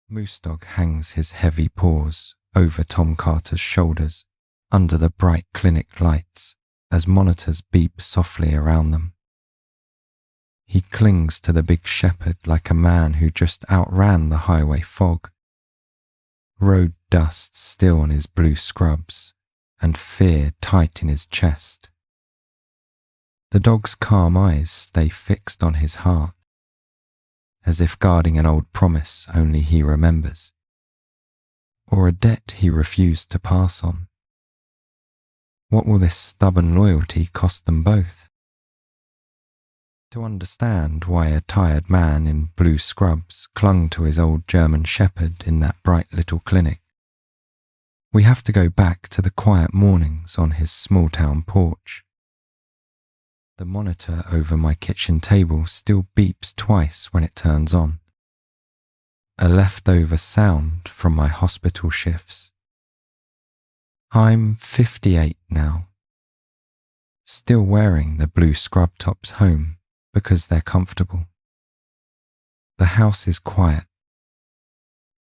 Moose Dog hangs his heavy paws over Tom Carter's shoulders under the bright clinic lights as monitors beep softly around them. He clings to the big shepherd like a man who just outran the highway fog. Road dust still on his blue scrubs and fear tight in his chest. The dog's calm eyes stay fixed on his heart, as if guarding an old promise only he remembers, or a debt he refused to pass on. What will this stubborn loyalty cost them both? To understand why a tired man in blue scrubs clung to his old German shepherd in that bright little clinic, we have to go back to the quiet mornings on his small-town porch. The monitor over my kitchen table still beeps twice when it turns on, a leftover sound from my hospital shifts. I'm 58 now, still wearing the blue scrub tops home because they're comfortable. The house is quiet,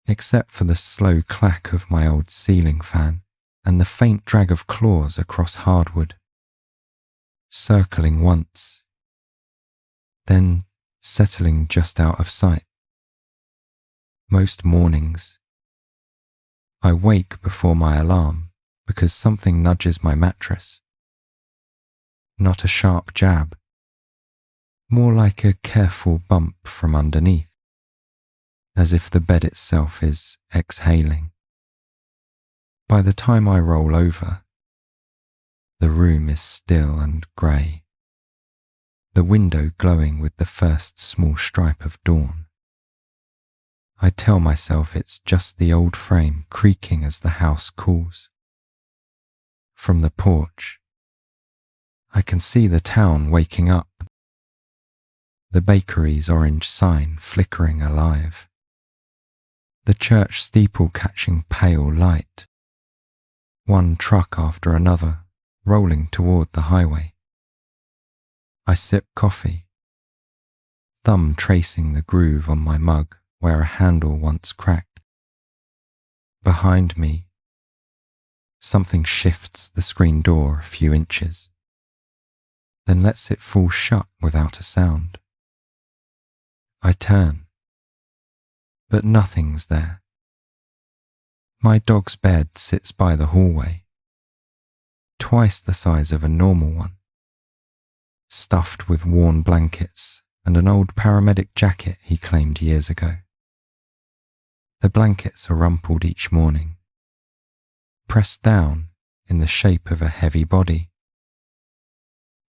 except for the slow clack of my old ceiling fan and the faint drag of claws across hardwood, circling once, then settling just out of sight. Most mornings, I wake before my alarm because something nudges my mattress. Not a sharp jab, more like a careful bump from underneath, as if the bed itself is exhaling. By the time I roll over, the room is still and grey, the window glowing with the first small stripe of dawn. I tell myself it's just the old frame creaking as the house cools. From the porch, I can see the town waking up, the bakery's orange sign flickering alive, the church steeple catching pale light, one truck after another rolling toward the highway. I sip coffee, thumb tracing the groove on my mug where a handle once cracked. Behind me, something shifts the screen door a few inches, then lets it fall shut without a sound. I turn, but nothing's there. My dog's bed sits by the hallway, twice the size of a normal one, stuffed with worn blankets and an old paramedic jacket he claimed years ago. The blankets are rumpled each morning, pressed down in the shape of a heavy body.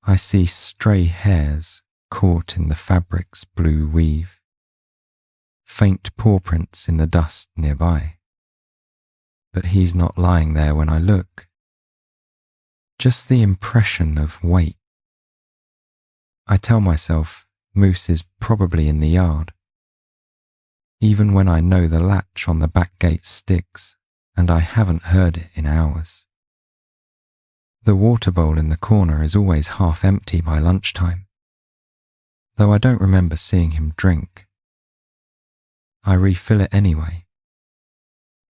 I see stray hairs caught in the fabric's blue weave, faint paw prints in the dust nearby. But he's not lying there when I look. Just the impression of weight. I tell myself Moose is probably in the yard, even when I know the latch on the back gate sticks and I haven't heard it in hours. The water bowl in the corner is always half empty by lunchtime, though I don't remember seeing him drink. I refill it anyway,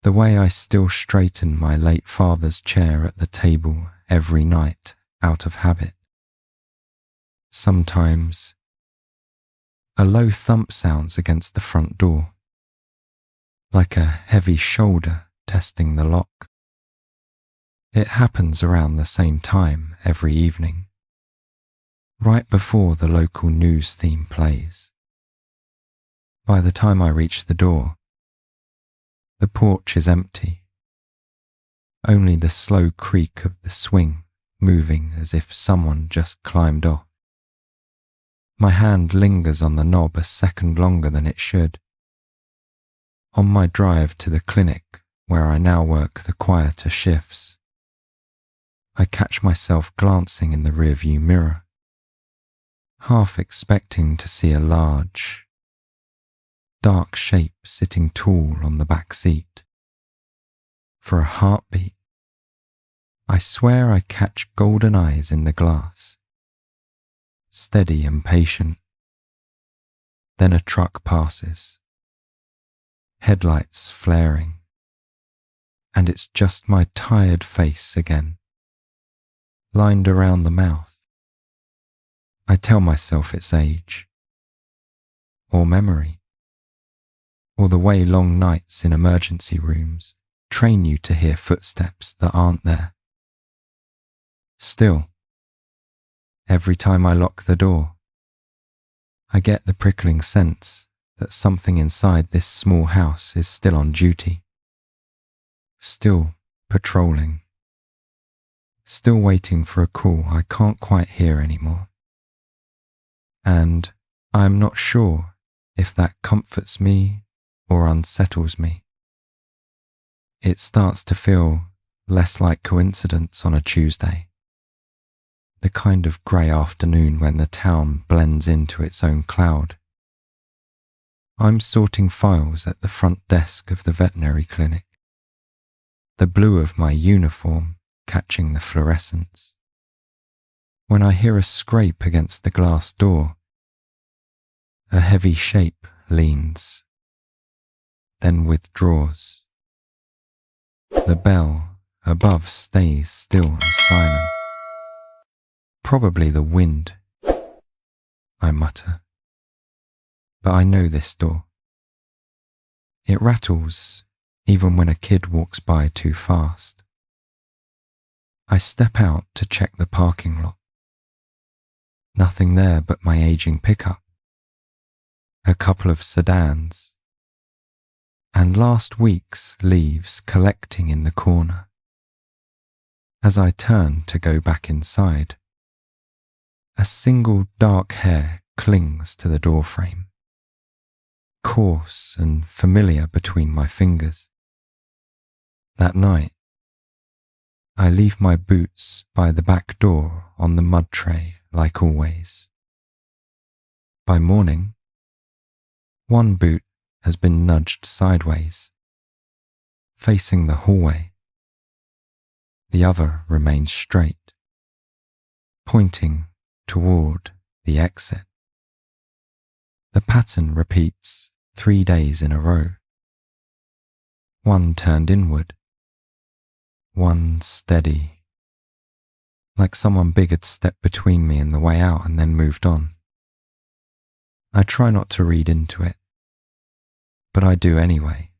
the way I still straighten my late father's chair at the table every night out of habit. Sometimes, a low thump sounds against the front door, like a heavy shoulder testing the lock. It happens around the same time every evening, right before the local news theme plays. By the time I reach the door, the porch is empty, only the slow creak of the swing moving as if someone just climbed off. My hand lingers on the knob a second longer than it should. On my drive to the clinic, where I now work the quieter shifts, I catch myself glancing in the rearview mirror, half expecting to see a large, dark shape sitting tall on the back seat. For a heartbeat, I swear I catch golden eyes in the glass, steady and patient. Then a truck passes, headlights flaring, and it's just my tired face again, lined around the mouth. I tell myself it's age, or memory, or the way long nights in emergency rooms train you to hear footsteps that aren't there. Still, every time I lock the door, I get the prickling sense that something inside this small house is still on duty, still patrolling, still waiting for a call I can't quite hear anymore. And I'm not sure if that comforts me or unsettles me. It starts to feel less like coincidence on a Tuesday, the kind of grey afternoon when the town blends into its own cloud. I'm sorting files at the front desk of the veterinary clinic, the blue of my uniform catching the fluorescence, when I hear a scrape against the glass door. A heavy shape leans, then withdraws. The bell above stays still and silent. Probably the wind, I mutter. But I know this door. It rattles even when a kid walks by too fast. I step out to check the parking lot. Nothing there but my aging pickup, a couple of sedans, and last week's leaves collecting in the corner. As I turn to go back inside, a single dark hair clings to the doorframe, coarse and familiar between my fingers. That night, I leave my boots by the back door on the mud tray like always. By morning, one boot has been nudged sideways, facing the hallway. The other remains straight, pointing toward the exit. The pattern repeats 3 days in a row. One turned inward, one steady, like someone big had stepped between me and the way out and then moved on. I try not to read into it, but I do anyway.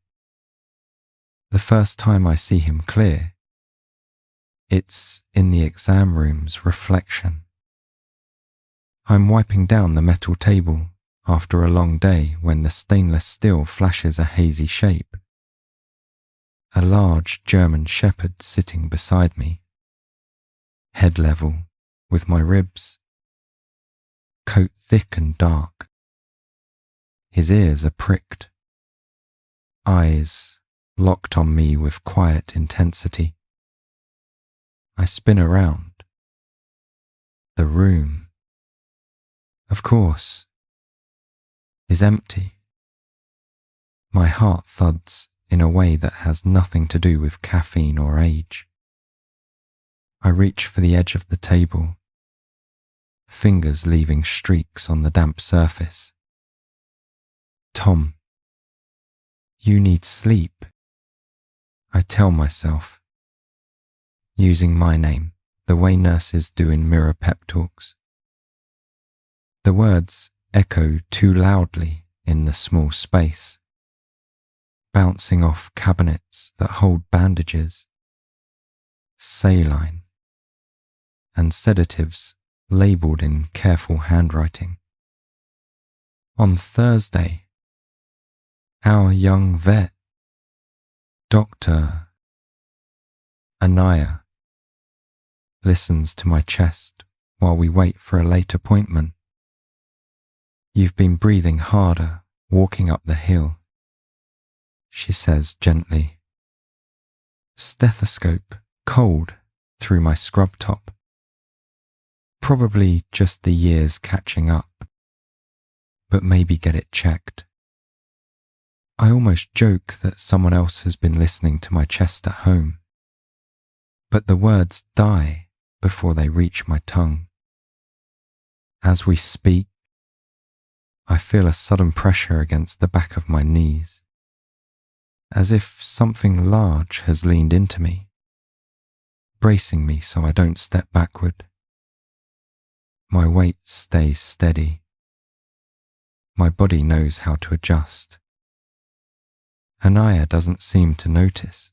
The first time I see him clear, it's in the exam room's reflection. I'm wiping down the metal table after a long day when the stainless steel flashes a hazy shape. A large German shepherd sitting beside me, head level with my ribs, coat thick and dark. His ears are pricked, eyes locked on me with quiet intensity. I spin around. The room, of course, is empty. My heart thuds in a way that has nothing to do with caffeine or age. I reach for the edge of the table, fingers leaving streaks on the damp surface. Tom, you need sleep, I tell myself, using my name the way nurses do in mirror pep talks. The words echo too loudly in the small space, bouncing off cabinets that hold bandages, saline, and sedatives labelled in careful handwriting. On Thursday, our young vet, Dr. Anaya, listens to my chest while we wait for a late appointment. You've been breathing harder walking up the hill, she says gently. Stethoscope cold through my scrub top. Probably just the years catching up, but maybe get it checked. I almost joke that someone else has been listening to my chest at home, but the words die before they reach my tongue. As we speak, I feel a sudden pressure against the back of my knees. as if something large has leaned into me, bracing me so I don't step backward. My weight stays steady. My body knows how to adjust. Anaya doesn't seem to notice.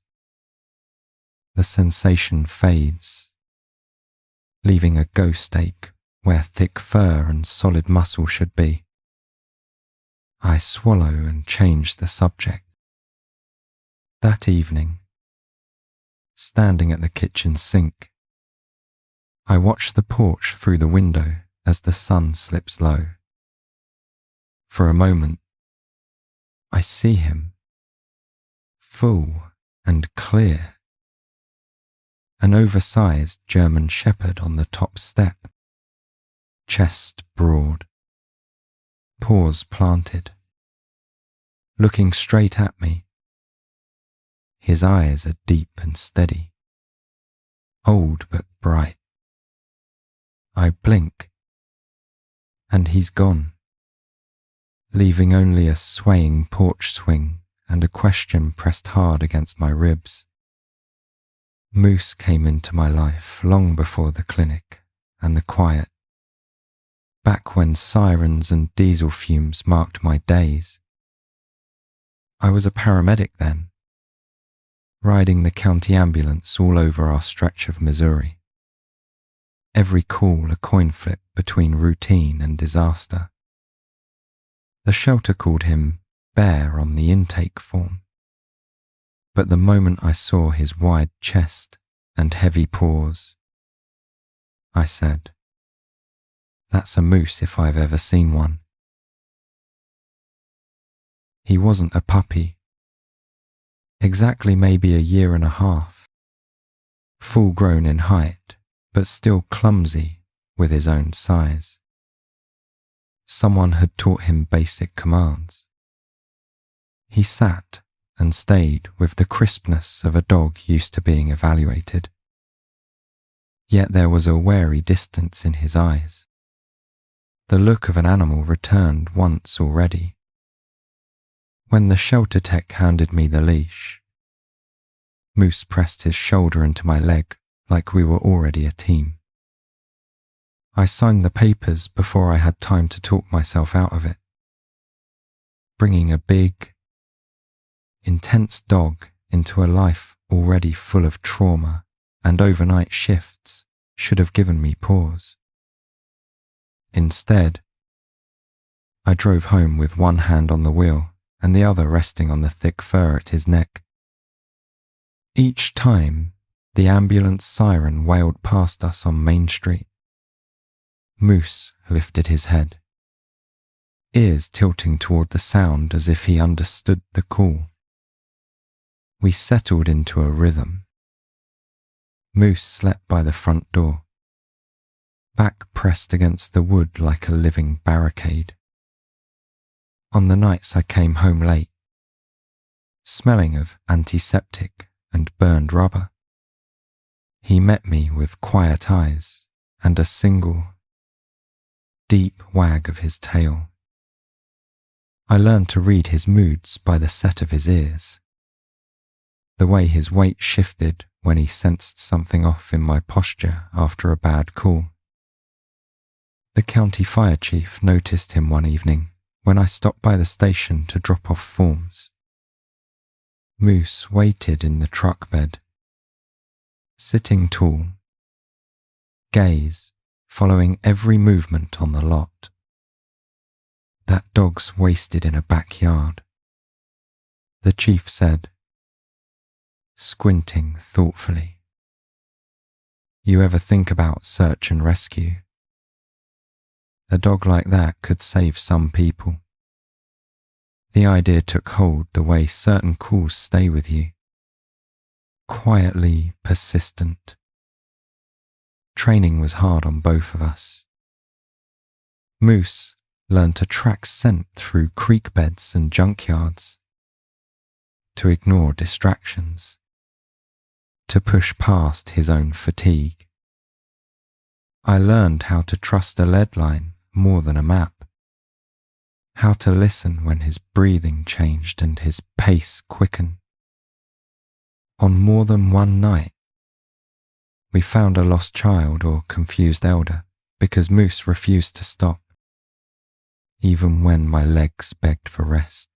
The sensation fades, leaving a ghost ache where thick fur and solid muscle should be. I swallow and change the subject. That evening, standing at the kitchen sink, I watch the porch through the window as the sun slips low. For a moment, I see him, full and clear. An oversized German shepherd on the top step, chest broad, paws planted, looking straight at me. His eyes are deep and steady, old but bright. I blink, and he's gone, leaving only a swaying porch swing and a question pressed hard against my ribs. Moose came into my life long before the clinic and the quiet, back when sirens and diesel fumes marked my days. I was a paramedic then, riding the county ambulance all over our stretch of Missouri. Every call a coin flip between routine and disaster. The shelter called him Bear on the intake form, but the moment I saw his wide chest and heavy paws, I said, "That's a moose if I've ever seen one." He wasn't a puppy, exactly maybe a year and a half, full grown in height, but still clumsy with his own size. Someone had taught him basic commands. He sat and stayed with the crispness of a dog used to being evaluated. Yet there was a wary distance in his eyes. The look of an animal returned once already. When the shelter tech handed me the leash, Moose pressed his shoulder into my leg like we were already a team. I signed the papers before I had time to talk myself out of it. Bringing a big, intense dog into a life already full of trauma and overnight shifts should have given me pause. Instead, I drove home with one hand on the wheel and the other resting on the thick fur at his neck. Each time, the ambulance siren wailed past us on Main Street. Moose lifted his head, ears tilting toward the sound as if he understood the call. We settled into a rhythm. Moose slept by the front door, back pressed against the wood like a living barricade. On the nights I came home late, smelling of antiseptic and burned rubber, he met me with quiet eyes and a single, deep wag of his tail. I learned to read his moods by the set of his ears, the way his weight shifted when he sensed something off in my posture after a bad call. The county fire chief noticed him one evening when I stopped by the station to drop off forms. Moose waited in the truck bed, sitting tall, gaze following every movement on the lot. "That dog's wasted in a backyard," the chief said, squinting thoughtfully. "You ever think about search and rescue? A dog like that could save some people." The idea took hold the way certain calls stay with you, quietly persistent. Training was hard on both of us. Moose learned to track scent through creek beds and junkyards, to ignore distractions, to push past his own fatigue. I learned how to trust a lead line more than a map, how to listen when his breathing changed and his pace quickened. On more than one night, we found a lost child or confused elder because Moose refused to stop, even when my legs begged for rest.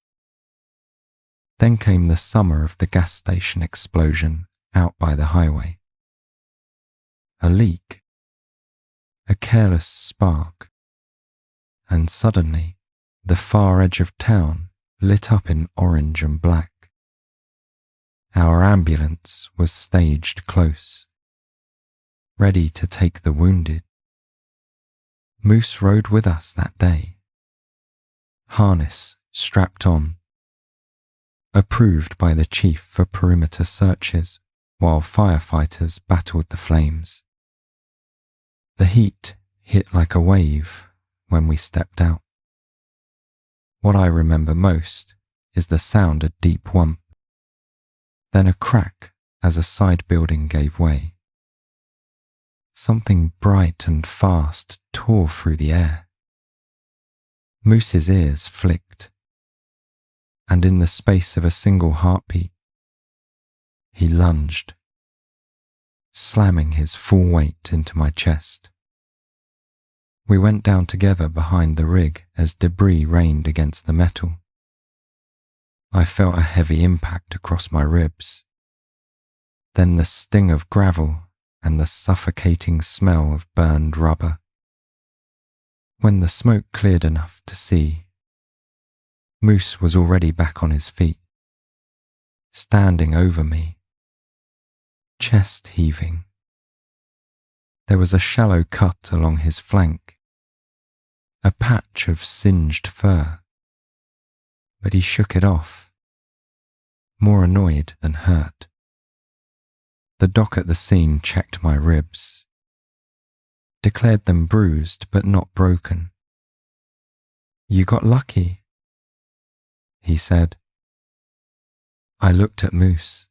Then came the summer of the gas station explosion out by the highway. A leak, a careless spark, and suddenly the far edge of town lit up in orange and black. Our ambulance was staged close, ready to take the wounded. Moose rode with us that day, harness strapped on, approved by the chief for perimeter searches while firefighters battled the flames. The heat hit like a wave when we stepped out. What I remember most is the sound a deep whump, then a crack as a side building gave way. Something bright and fast tore through the air. Moose's ears flicked, and in the space of a single heartbeat, he lunged, slamming his full weight into my chest. We went down together behind the rig as debris rained against the metal. I felt a heavy impact across my ribs, then the sting of gravel and the suffocating smell of burned rubber. When the smoke cleared enough to see, Moose was already back on his feet, standing over me, chest heaving. There was a shallow cut along his flank, a patch of singed fur, but he shook it off, more annoyed than hurt. The doc at the scene checked my ribs, declared them bruised but not broken. "You got lucky," he said. I looked at Moose,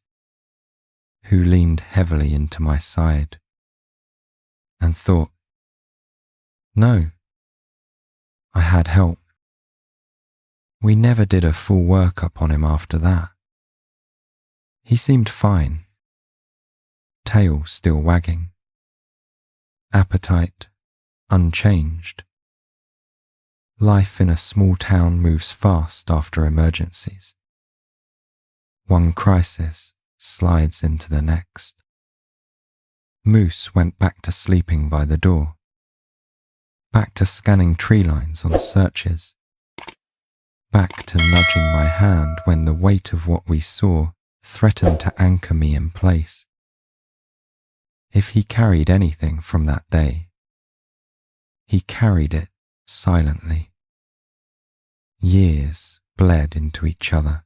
who leaned heavily into my side, and thought, no, I had help. We never did a full workup on him after that. He seemed fine, tail still wagging, appetite unchanged. Life in a small town moves fast after emergencies. One crisis slides into the next. Moose went back to sleeping by the door, back to scanning tree lines on searches, back to nudging my hand when the weight of what we saw threatened to anchor me in place. If he carried anything from that day, he carried it silently. Years bled into each other,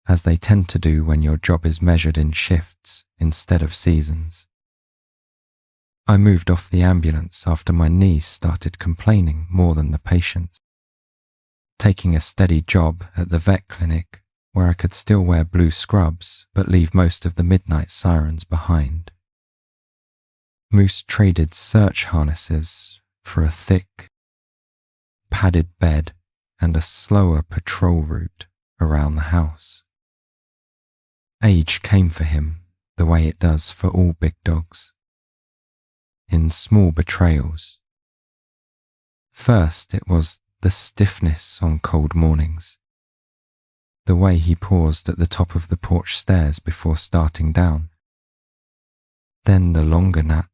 as they tend to do when your job is measured in shifts instead of seasons. I moved off the ambulance after my knees started complaining more than the patient, taking a steady job at the vet clinic where I could still wear blue scrubs but leave most of the midnight sirens behind. Moose traded search harnesses for a thick, padded bed and a slower patrol route around the house. Age came for him the way it does for all big dogs, in small betrayals. First it was the stiffness on cold mornings, the way he paused at the top of the porch stairs before starting down. Then the longer nap,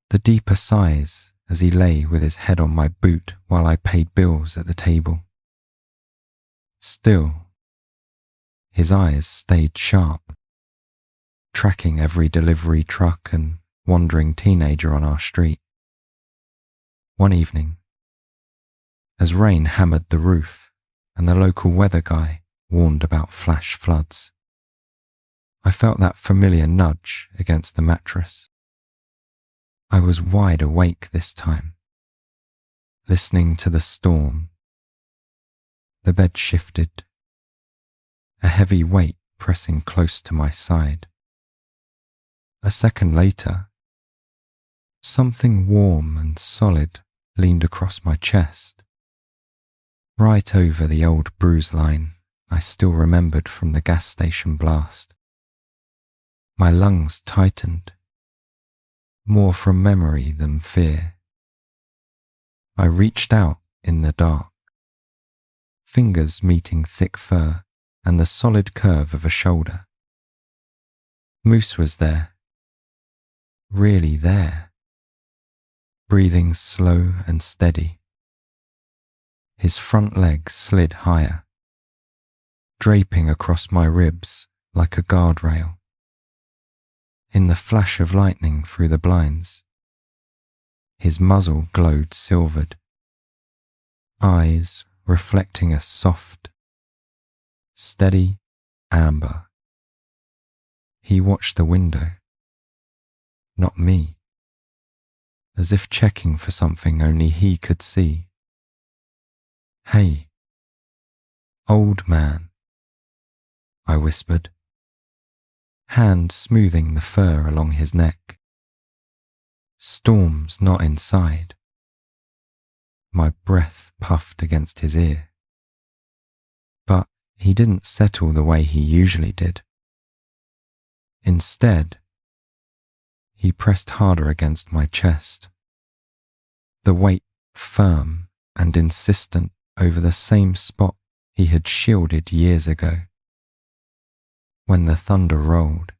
the deeper sighs as he lay with his head on my boot while I paid bills at the table. Still, his eyes stayed sharp, tracking every delivery truck and wandering teenager on our street. One evening, as rain hammered the roof and the local weather guy warned about flash floods, I felt that familiar nudge against the mattress. I was wide awake this time, listening to the storm. The bed shifted, a heavy weight pressing close to my side. A second later, something warm and solid leaned across my chest, right over the old bruise line I still remembered from the gas station blast. My lungs tightened, more from memory than fear. I reached out in the dark, fingers meeting thick fur and the solid curve of a shoulder. Moose was there, really there, breathing slow and steady. His front leg slid higher, draping across my ribs like a guardrail. In the flash of lightning through the blinds, his muzzle glowed silvered, eyes reflecting a soft, steady amber. He watched the window, not me, as if checking for something only he could see. "Hey, old man," I whispered, hand smoothing the fur along his neck. "Storm's not inside." My breath puffed against his ear. But he didn't settle the way he usually did. Instead, he pressed harder against my chest, the weight firm and insistent over the same spot he had shielded years ago. When the thunder rolled,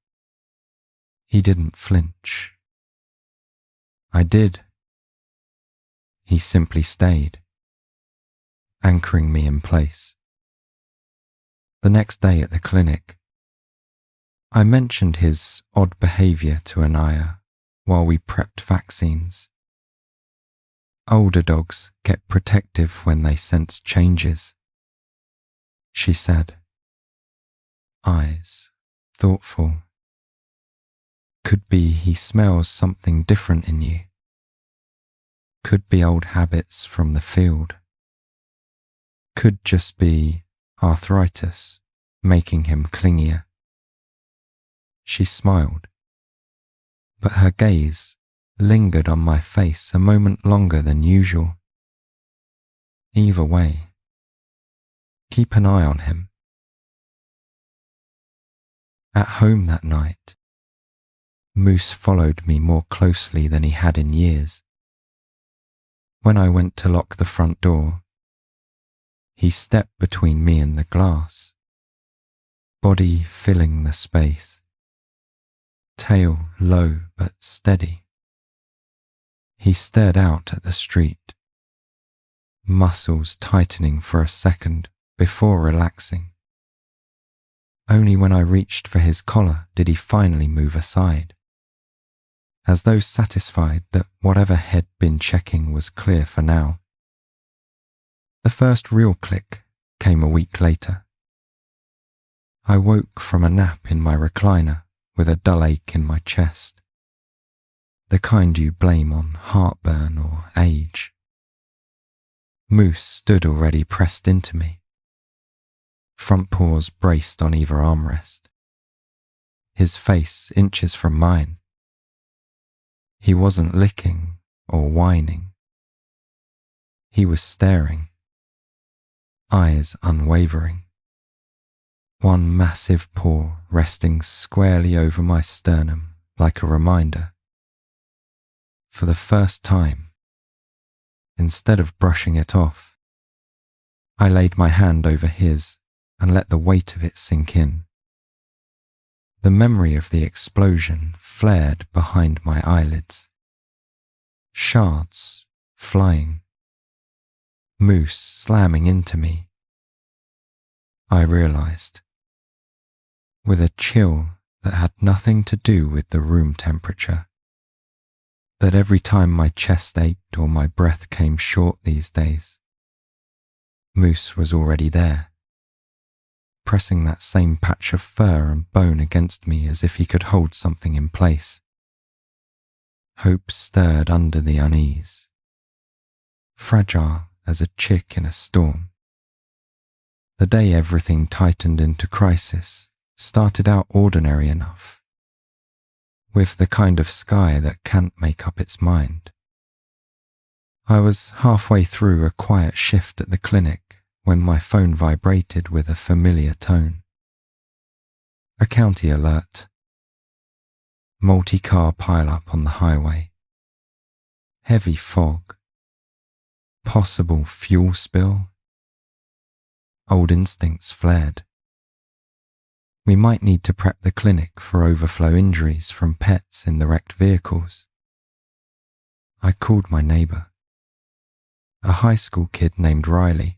he didn't flinch. I did. He simply stayed, anchoring me in place. The next day at the clinic, I mentioned his odd behavior to Anaya while we prepped vaccines. Older dogs get protective when they sense changes, she said, eyes thoughtful. Could be he smells something different in you. Could be old habits from the field. Could just be arthritis making him clingier. She smiled, but her gaze lingered on my face a moment longer than usual. Either way, keep an eye on him. At home that night, Moose followed me more closely than he had in years. When I went to lock the front door, he stepped between me and the glass, body filling the space, tail low but steady. He stared out at the street, muscles tightening for a second before relaxing. Only when I reached for his collar did he finally move aside, as though satisfied that whatever had been checking was clear for now. The first real click came a week later. I woke from a nap in my recliner with a dull ache in my chest, the kind you blame on heartburn or age. Moose stood already pressed into me, front paws braced on either armrest, his face inches from mine. He wasn't licking or whining. He was staring, eyes unwavering, one massive paw resting squarely over my sternum like a reminder. For the first time, instead of brushing it off, I laid my hand over his and let the weight of it sink in. The memory of the explosion flared behind my eyelids. Shards flying. Moose slamming into me. I realized, with a chill that had nothing to do with the room temperature, that every time my chest ached or my breath came short these days, Moose was already there, pressing that same patch of fur and bone against me as if he could hold something in place. Hope stirred under the unease, fragile as a chick in a storm. The day everything tightened into crisis started out ordinary enough, with the kind of sky that can't make up its mind. I was halfway through a quiet shift at the clinic when my phone vibrated with a familiar tone. A county alert. Multi-car pile-up on the highway. Heavy fog. Possible fuel spill. Old instincts flared. We might need to prep the clinic for overflow injuries from pets in the wrecked vehicles. I called my neighbour, a high school kid named Riley,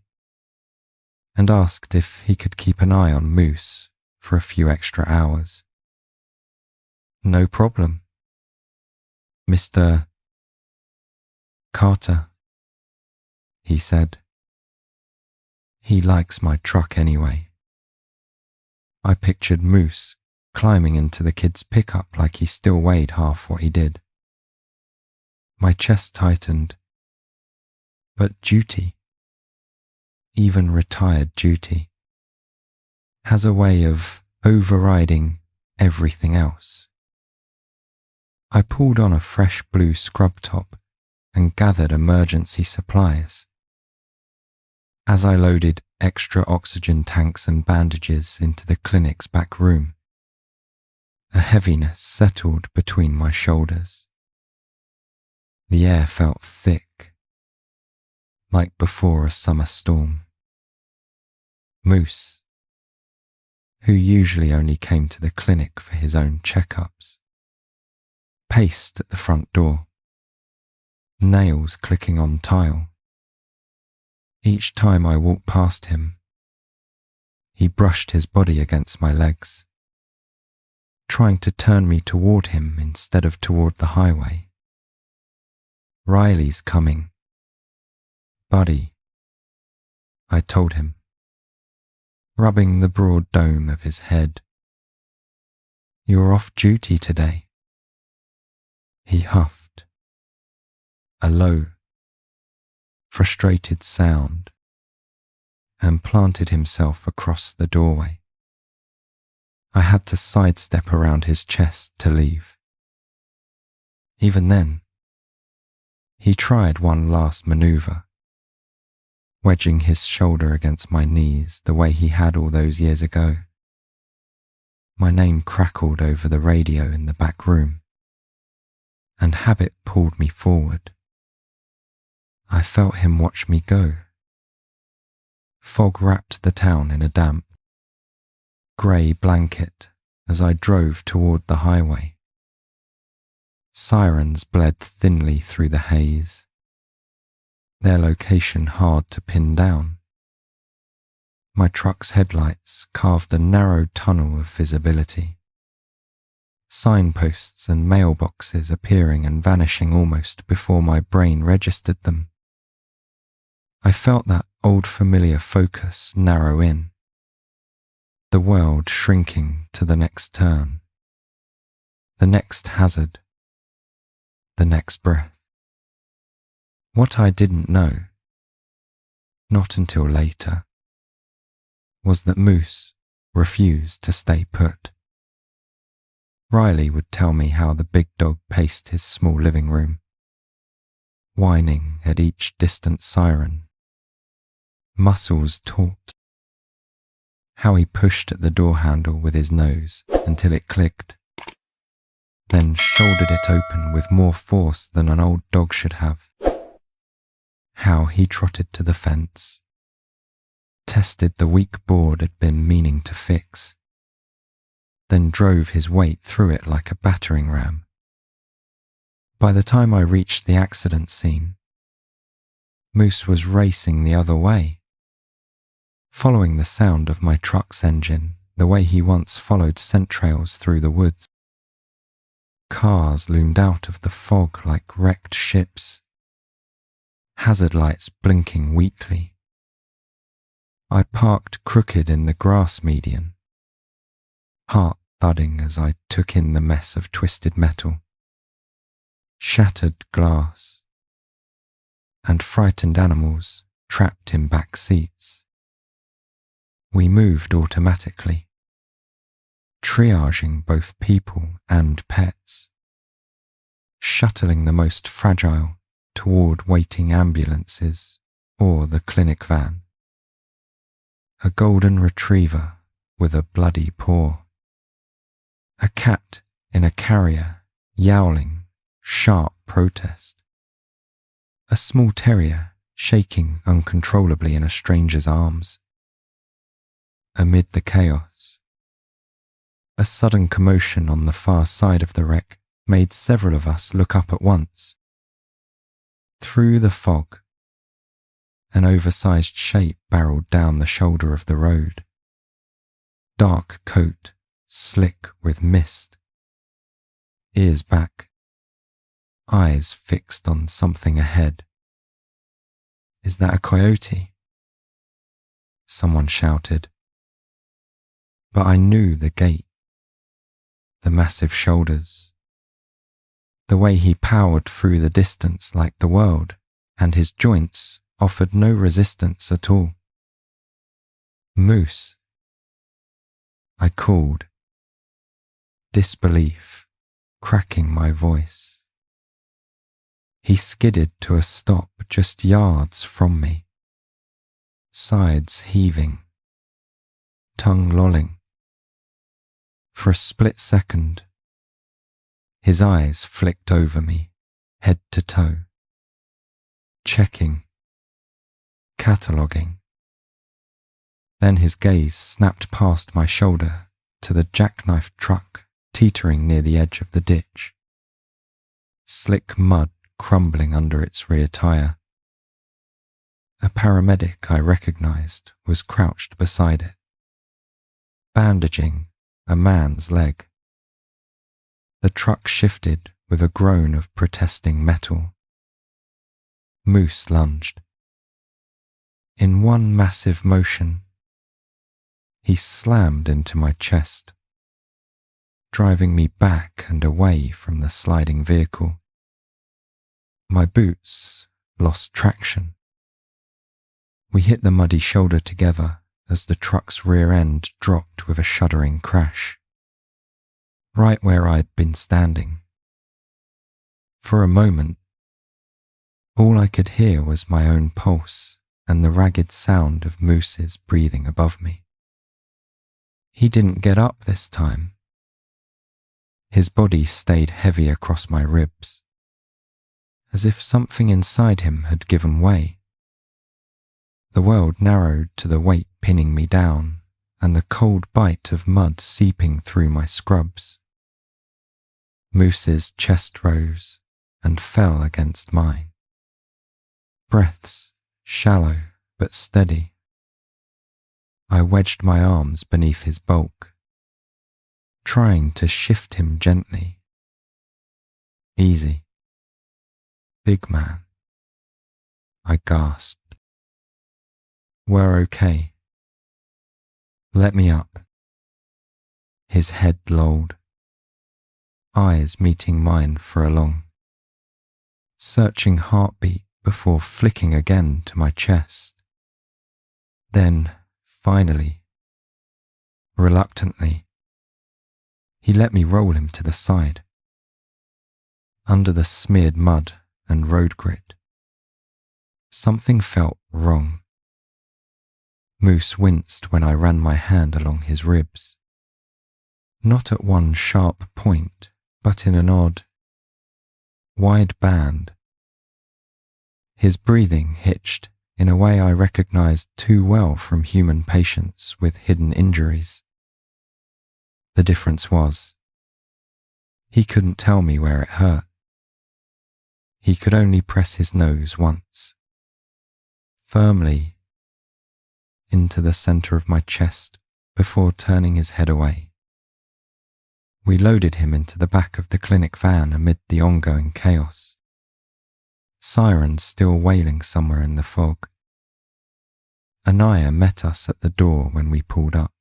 and asked if he could keep an eye on Moose for a few extra hours. No problem. Mr. Carter, he said. He likes my truck anyway. I pictured Moose climbing into the kid's pickup like he still weighed half what he did. My chest tightened. But duty, even retired duty, has a way of overriding everything else. I pulled on a fresh blue scrub top and gathered emergency supplies. As I loaded extra oxygen tanks and bandages into the clinic's back room, a heaviness settled between my shoulders. The air felt thick, like before a summer storm. Moose, who usually only came to the clinic for his own checkups, paced at the front door, nails clicking on tile. Each time I walked past him, he brushed his body against my legs, trying to turn me toward him instead of toward the highway. Riley's coming. Buddy, I told him, rubbing the broad dome of his head. You're off duty today. He huffed, a low, frustrated sound, and planted himself across the doorway. I had to sidestep around his chest to leave. Even then, he tried one last maneuver, wedging his shoulder against my knees the way he had all those years ago. My name crackled over the radio in the back room, and habit pulled me forward. I felt him watch me go. Fog wrapped the town in a damp, grey blanket as I drove toward the highway. Sirens bled thinly through the haze, their location hard to pin down. My truck's headlights carved a narrow tunnel of visibility, signposts and mailboxes appearing and vanishing almost before my brain registered them. I felt that old familiar focus narrow in, the world shrinking to the next turn, the next hazard, the next breath. What I didn't know, not until later, was that Moose refused to stay put. Riley would tell me how the big dog paced his small living room, whining at each distant siren, muscles taut, how he pushed at the door handle with his nose until it clicked, then shouldered it open with more force than an old dog should have, how he trotted to the fence, tested the weak board had been meaning to fix, then drove his weight through it like a battering ram. By the time I reached the accident scene, Moose was racing the other way, following the sound of my truck's engine the way he once followed scent trails through the woods. Cars loomed out of the fog like wrecked ships, hazard lights blinking weakly. I parked crooked in the grass median, heart thudding as I took in the mess of twisted metal, shattered glass, and frightened animals trapped in back seats. We moved automatically, triaging both people and pets, shuttling the most fragile toward waiting ambulances or the clinic van. A golden retriever with a bloody paw. A cat in a carrier yowling sharp protest. A small terrier shaking uncontrollably in a stranger's arms. Amid the chaos, a sudden commotion on the far side of the wreck made several of us look up at once. Through the fog, an oversized shape barreled down the shoulder of the road. Dark coat, slick with mist. Ears back, eyes fixed on something ahead. Is that a coyote? Someone shouted. But I knew the gait, the massive shoulders, the way he powered through the distance like the world, and his joints offered no resistance at all. Moose, I called, disbelief cracking my voice. He skidded to a stop just yards from me, sides heaving, tongue lolling. For a split second, his eyes flicked over me, head to toe, checking, cataloguing. Then his gaze snapped past my shoulder to the jackknife truck teetering near the edge of the ditch. Slick mud crumbling under its rear tire. A paramedic I recognized was crouched beside it, bandaging a man's leg. The truck shifted with a groan of protesting metal. Moose lunged. In one massive motion, he slammed into my chest, driving me back and away from the sliding vehicle. My boots lost traction. We hit the muddy shoulder together as the truck's rear end dropped with a shuddering crash, right where I'd been standing. For a moment, all I could hear was my own pulse and the ragged sound of Moose's breathing above me. He didn't get up this time. His body stayed heavy across my ribs, as if something inside him had given way. The world narrowed to the weight pinning me down and the cold bite of mud seeping through my scrubs. Moose's chest rose and fell against mine. Breaths shallow but steady. I wedged my arms beneath his bulk, trying to shift him gently. Easy. Big man. I gasped. We're okay. Let me up. His head lolled, eyes meeting mine for a long, searching heartbeat before flicking again to my chest. Then, finally, reluctantly, he let me roll him to the side. Under the smeared mud and road grit, something felt wrong. Moose winced when I ran my hand along his ribs, not at one sharp point, but in an odd, wide band. His breathing hitched in a way I recognized too well from human patients with hidden injuries. The difference was, he couldn't tell me where it hurt. He could only press his nose once, firmly into the center of my chest before turning his head away. We loaded him into the back of the clinic van amid the ongoing chaos, sirens still wailing somewhere in the fog. Anaya met us at the door when we pulled up,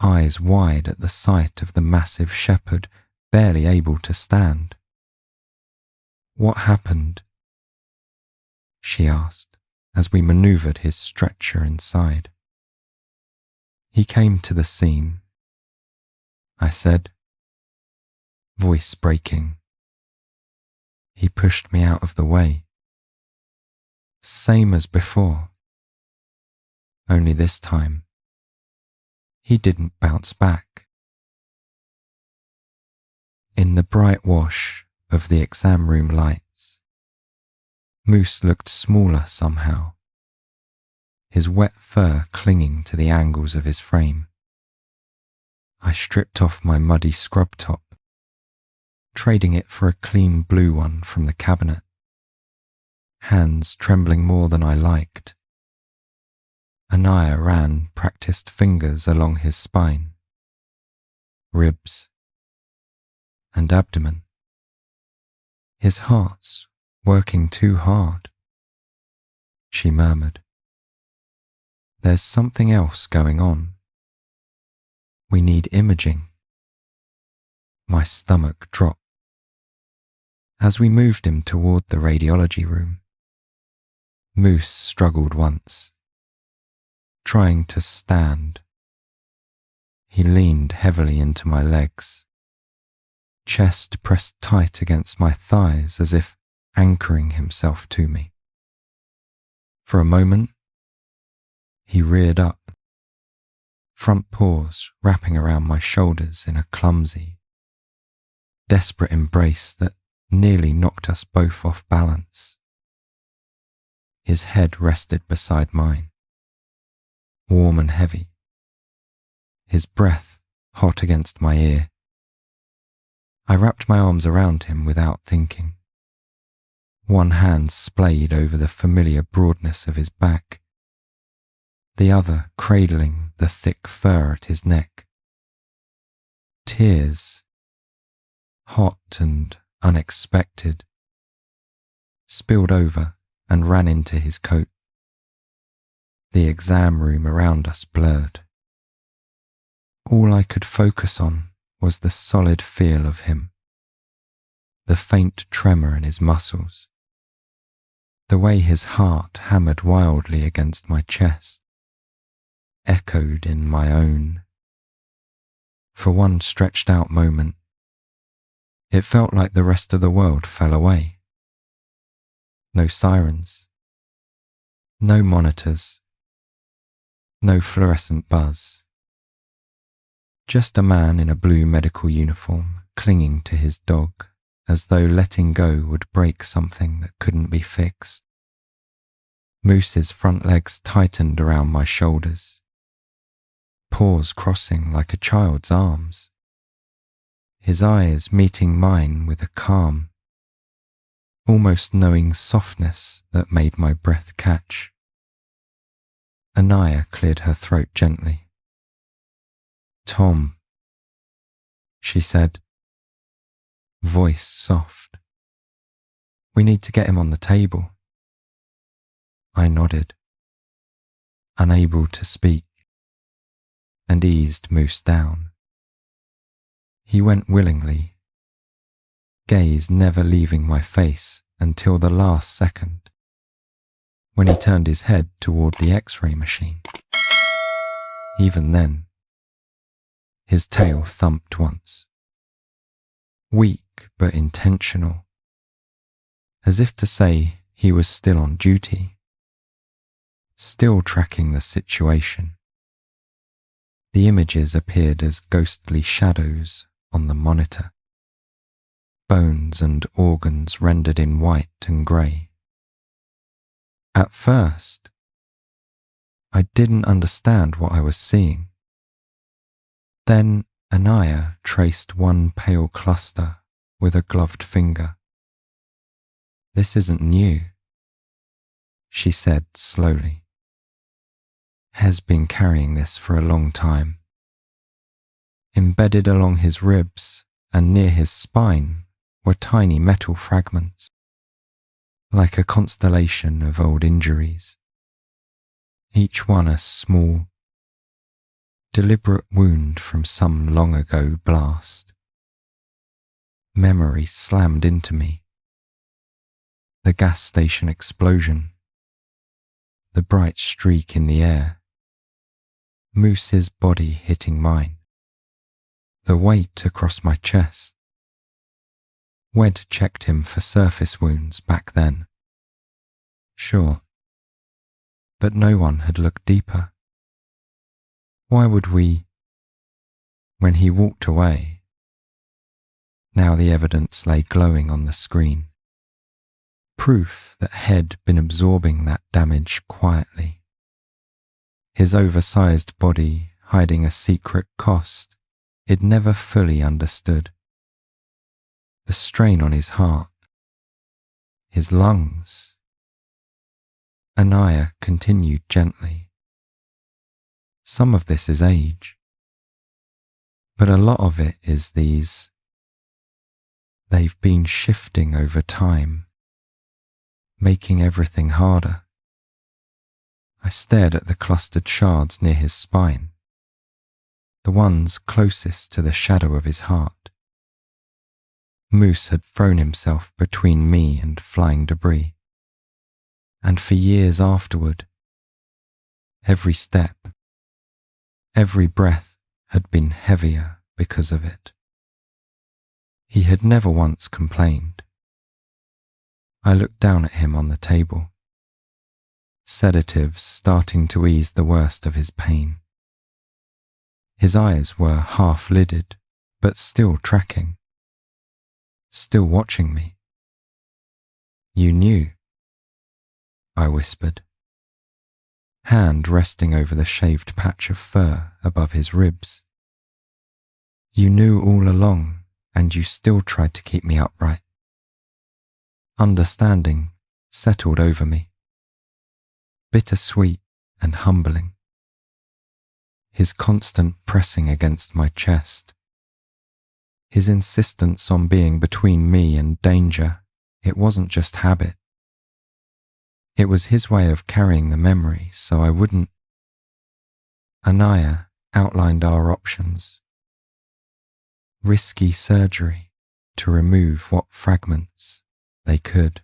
eyes wide at the sight of the massive shepherd barely able to stand. What happened? She asked as we maneuvered his stretcher inside. He came to the scene, I said, voice breaking. He pushed me out of the way. Same as before. only this time, he didn't bounce back. In the bright wash of the exam room lights, Moose looked smaller somehow, his wet fur clinging to the angles of his frame. I stripped off my muddy scrub top, trading it for a clean blue one from the cabinet, hands trembling more than I liked. Anaya ran practiced fingers along his spine, ribs, and abdomen. His heart's working too hard, she murmured. There's something else going on. We need imaging. My stomach dropped. As we moved him toward the radiology room, Moose struggled once, trying to stand. He leaned heavily into my legs, chest pressed tight against my thighs as if anchoring himself to me. For a moment, he reared up, front paws wrapping around my shoulders in a clumsy, desperate embrace that nearly knocked us both off balance. His head rested beside mine, warm and heavy, his breath hot against my ear. I wrapped my arms around him without thinking, one hand splayed over the familiar broadness of his back, the other cradling the thick fur at his neck. Tears, hot and unexpected, spilled over and ran into his coat. The exam room around us blurred. All I could focus on was the solid feel of him, the faint tremor in his muscles, the way his heart hammered wildly against my chest, echoed in my own. For one stretched out moment, it felt like the rest of the world fell away. No sirens, no monitors, no fluorescent buzz. Just a man in a blue medical uniform clinging to his dog as though letting go would break something that couldn't be fixed. Moose's front legs tightened around my shoulders, paws crossing like a child's arms, his eyes meeting mine with a calm, almost knowing softness that made my breath catch. Anaya cleared her throat gently. "Tom," she said, voice soft. "We need to get him on the table." I nodded, unable to speak, and eased Moose down. He went willingly, gaze never leaving my face until the last second, when he turned his head toward the X-ray machine. Even then, his tail thumped once, weak but intentional, as if to say he was still on duty, still tracking the situation. The images appeared as ghostly shadows on the monitor, bones and organs rendered in white and grey. At first, I didn't understand what I was seeing. Then Anaya traced one pale cluster with a gloved finger. "This isn't new," she said slowly. "Has been carrying this for a long time." Embedded along his ribs and near his spine were tiny metal fragments, like a constellation of old injuries, each one a small, deliberate wound from some long ago blast. Memory slammed into me. The gas station explosion, the bright streak in the air, Moose's body hitting mine, the weight across my chest. Wed checked him for surface wounds back then. Sure, but no one had looked deeper. Why would we? When he walked away, now the evidence lay glowing on the screen. Proof that Head been absorbing that damage quietly. His oversized body hiding a secret cost it never fully understood. The strain on his heart, his lungs. Anaya continued gently. Some of this is age, but a lot of it is they've been shifting over time, making everything harder. I stared at the clustered shards near his spine, the ones closest to the shadow of his heart. Moose had thrown himself between me and flying debris, and for years afterward, every step, every breath had been heavier because of it. He had never once complained. I looked down at him on the table, sedatives starting to ease the worst of his pain. His eyes were half-lidded, but still tracking, still watching me. You knew, I whispered, hand resting over the shaved patch of fur above his ribs. You knew all along, and you still tried to keep me upright. Understanding settled over me, bittersweet and humbling. His constant pressing against my chest, his insistence on being between me and danger, it wasn't just habit. It was his way of carrying the memory so I wouldn't. Anaya outlined our options. Risky surgery to remove what fragments they could,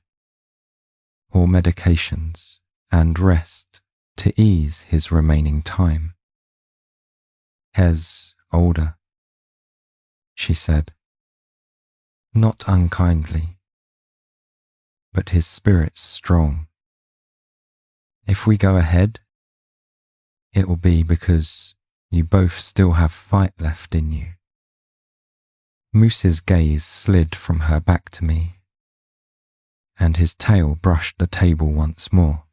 or medications and rest to ease his remaining time. Hez older, she said, not unkindly, but his spirit's strong. If we go ahead, it will be because you both still have fight left in you. Moose's gaze slid from her back to me, and his tail brushed the table once more.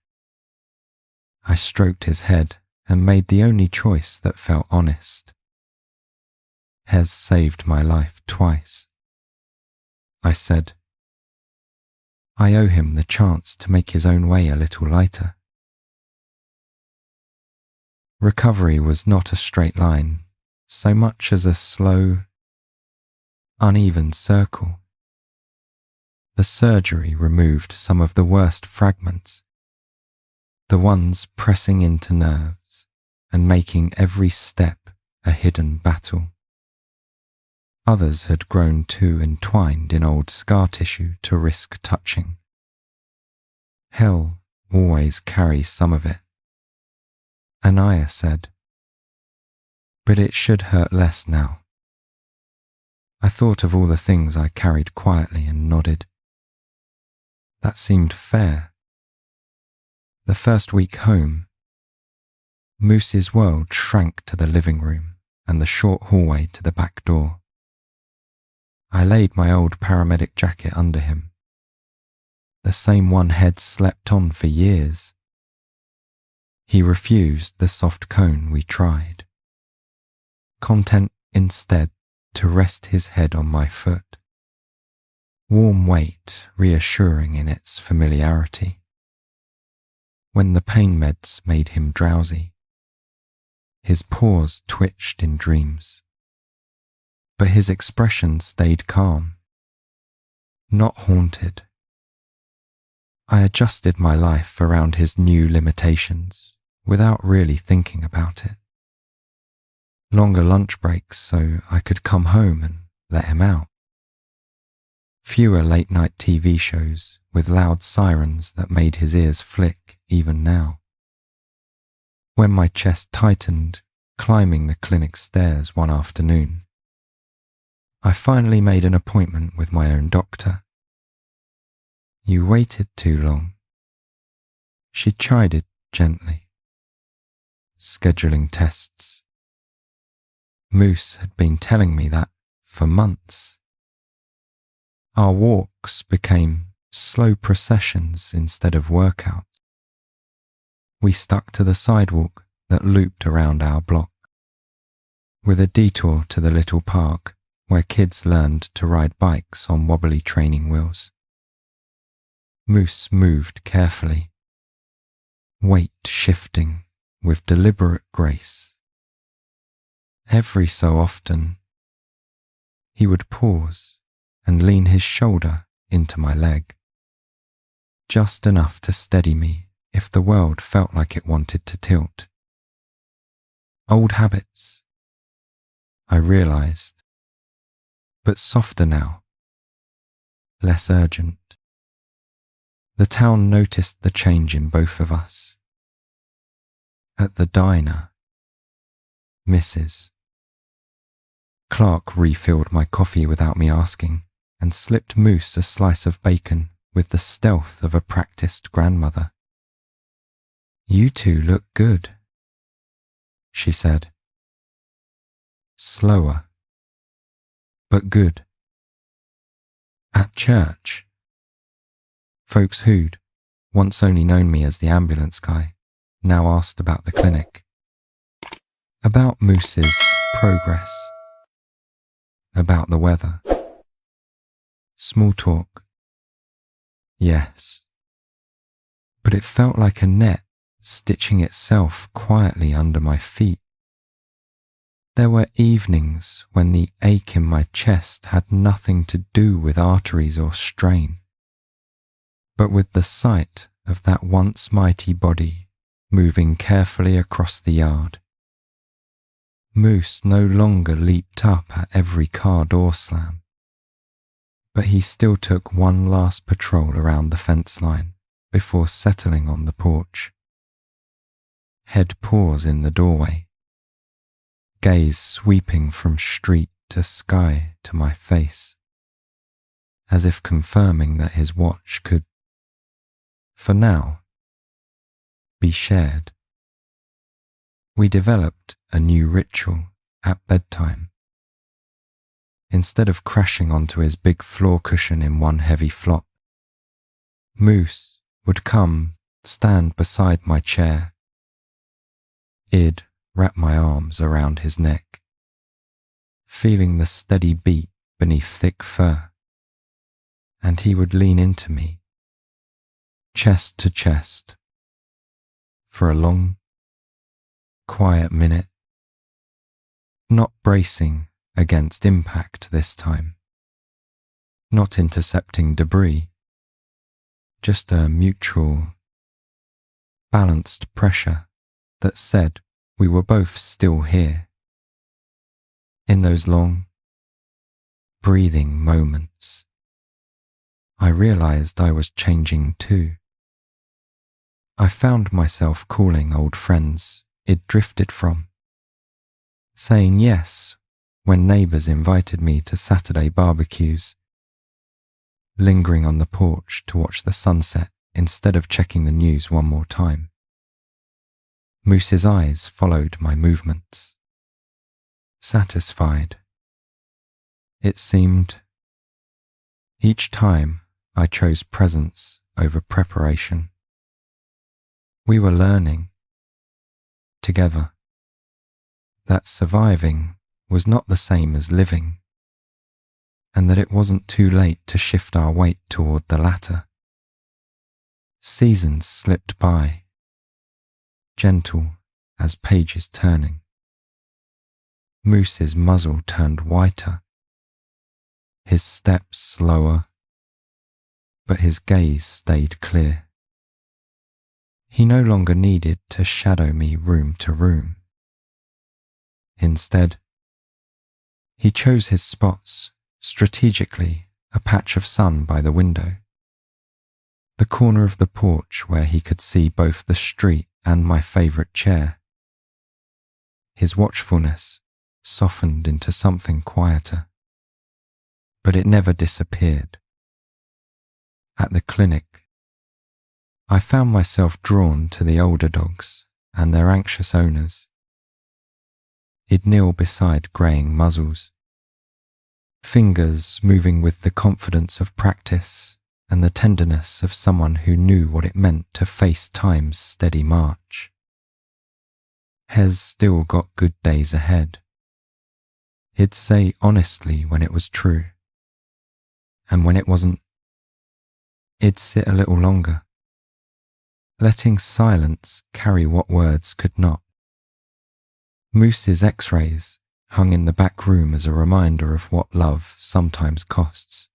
I stroked his head and made the only choice that felt honest. Hez saved my life twice. I said, I owe him the chance to make his own way a little lighter. Recovery was not a straight line, so much as a slow, uneven circle. The surgery removed some of the worst fragments, the ones pressing into nerves and making every step a hidden battle. Others had grown too entwined in old scar tissue to risk touching. Hell always carries some of it, Anaya said, but it should hurt less now. I thought of all the things I carried quietly and nodded. That seemed fair. The first week home, Moose's world shrank to the living room and the short hallway to the back door. I laid my old paramedic jacket under him, the same one Head slept on for years. He refused the soft cone we tried, content instead to rest his head on my foot, warm weight reassuring in its familiarity. When the pain meds made him drowsy, his paws twitched in dreams, but his expression stayed calm, not haunted. I adjusted my life around his new limitations without really thinking about it. Longer lunch breaks so I could come home and let him out. Fewer late-night TV shows with loud sirens that made his ears flick even now. When my chest tightened, climbing the clinic stairs one afternoon, I finally made an appointment with my own doctor. You waited too long. She chided gently. Scheduling tests, Moose had been telling me that for months. Our walks became slow processions instead of workouts. We stuck to the sidewalk that looped around our block, with a detour to the little park where kids learned to ride bikes on wobbly training wheels. Moose moved carefully, weight shifting with deliberate grace. Every so often, he would pause and lean his shoulder into my leg, just enough to steady me if the world felt like it wanted to tilt. Old habits, I realized, but softer now, less urgent. The town noticed the change in both of us. At the diner, Mrs. Clark refilled my coffee without me asking and slipped Moose a slice of bacon with the stealth of a practiced grandmother. "You two look good," she said. Slower, but good. At church, folks who'd once only known me as the ambulance guy now asked about the clinic, about Moose's progress, about the weather. Small talk, yes, but it felt like a net stitching itself quietly under my feet. There were evenings when the ache in my chest had nothing to do with arteries or strain, but with the sight of that once mighty body moving carefully across the yard. Moose no longer leaped up at every car door slam, but he still took one last patrol around the fence line before settling on the porch. Head paws in the doorway, gaze sweeping from street to sky to my face, as if confirming that his watch could, for now, be shared. We developed a new ritual at bedtime. Instead of crashing onto his big floor cushion in one heavy flop, Moose would come stand beside my chair. I'd wrap my arms around his neck, feeling the steady beat beneath thick fur, and he would lean into me, chest to chest, for a long, quiet minute, not bracing against impact this time, not intercepting debris, just a mutual, balanced pressure that said we were both still here. In those long, breathing moments, I realized I was changing too. I found myself calling old friends I'd drifted from, saying yes when neighbours invited me to Saturday barbecues, lingering on the porch to watch the sunset instead of checking the news one more time. Moose's eyes followed my movements, satisfied. It seemed each time I chose presence over preparation. We were learning, together, that surviving was not the same as living, and that it wasn't too late to shift our weight toward the latter. Seasons slipped by, gentle as pages turning. Moose's muzzle turned whiter, his steps slower, but his gaze stayed clear. He no longer needed to shadow me room to room. Instead, he chose his spots, strategically a patch of sun by the window, the corner of the porch where he could see both the street and my favourite chair. His watchfulness softened into something quieter, but it never disappeared. At the clinic, I found myself drawn to the older dogs and their anxious owners. He'd kneel beside greying muzzles, fingers moving with the confidence of practice and the tenderness of someone who knew what it meant to face time's steady march. Hez still got good days ahead. He'd say honestly when it was true, and when it wasn't, he'd sit a little longer, letting silence carry what words could not. Moose's x-rays hung in the back room as a reminder of what love sometimes costs.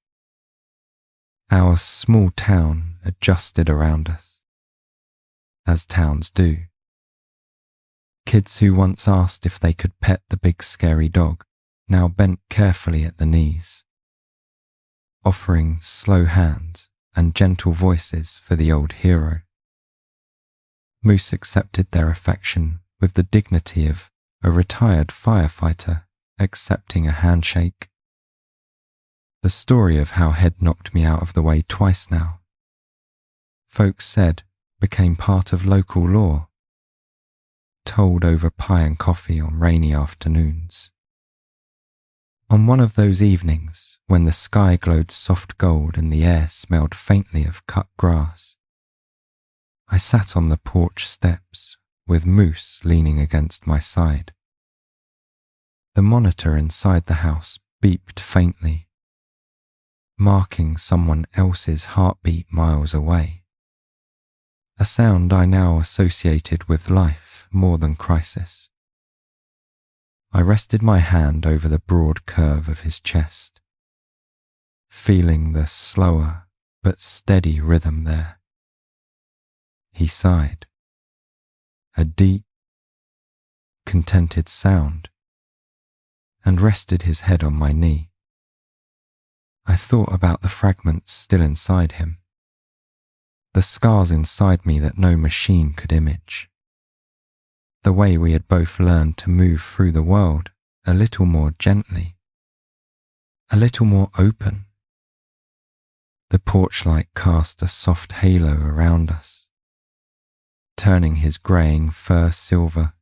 Our small town adjusted around us, as towns do. Kids who once asked if they could pet the big scary dog now bent carefully at the knees, offering slow hands and gentle voices for the old hero. Moose accepted their affection with the dignity of a retired firefighter accepting a handshake. The story of how Head knocked me out of the way twice now, folks said, became part of local lore, told over pie and coffee on rainy afternoons. On one of those evenings when the sky glowed soft gold and the air smelled faintly of cut grass, I sat on the porch steps with Moose leaning against my side. The monitor inside the house beeped faintly, marking someone else's heartbeat miles away, a sound I now associated with life more than crisis. I rested my hand over the broad curve of his chest, feeling the slower but steady rhythm there. He sighed, a deep, contented sound, and rested his head on my knee. I thought about the fragments still inside him, the scars inside me that no machine could image, the way we had both learned to move through the world a little more gently, a little more open. The porch light cast a soft halo around us, turning his greying fur silver.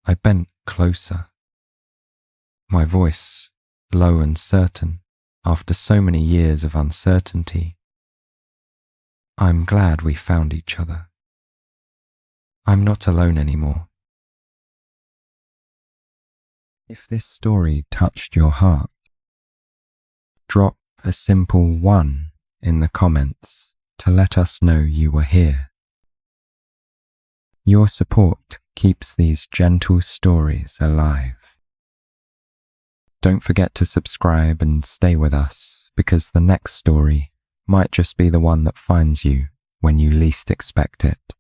I bent closer, my voice low and certain after so many years of uncertainty. I'm glad we found each other. I'm not alone anymore. If this story touched your heart, drop a simple 1 in the comments to let us know you were here. Your support keeps these gentle stories alive. Don't forget to subscribe and stay with us, because the next story might just be the one that finds you when you least expect it.